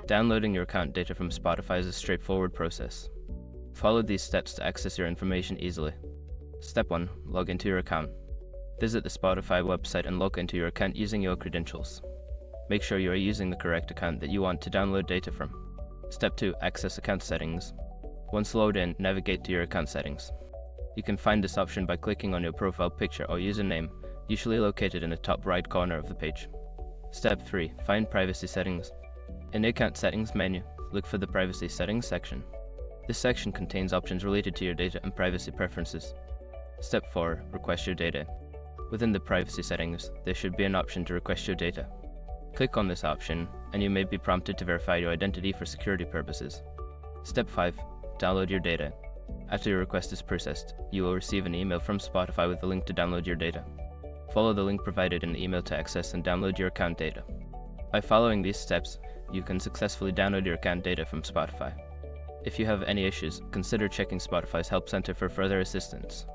Downloading your account data from Spotify is a straightforward process. Follow these steps to access your information easily. Step 1. Log into your account. Visit the Spotify website and log into your account using your credentials. Make sure you are using the correct account that you want to download data from. Step 2. Access account settings. Once logged in, navigate to your account settings. You can find this option by clicking on your profile picture or username, usually located in the top right corner of the page. Step 3. Find privacy settings. In the account settings menu, look for the privacy settings section. This section contains options related to your data and privacy preferences. Step 4. Request your data. Within the privacy settings, there should be an option to request your data. Click on this option, and you may be prompted to verify your identity for security purposes. Step 5. Download your data. After your request is processed, you will receive an email from Spotify with a link to download your data. Follow the link provided in the email to access and download your account data. By following these steps, you can successfully download your account data from Spotify. If you have any issues, consider checking Spotify's Help Center for further assistance.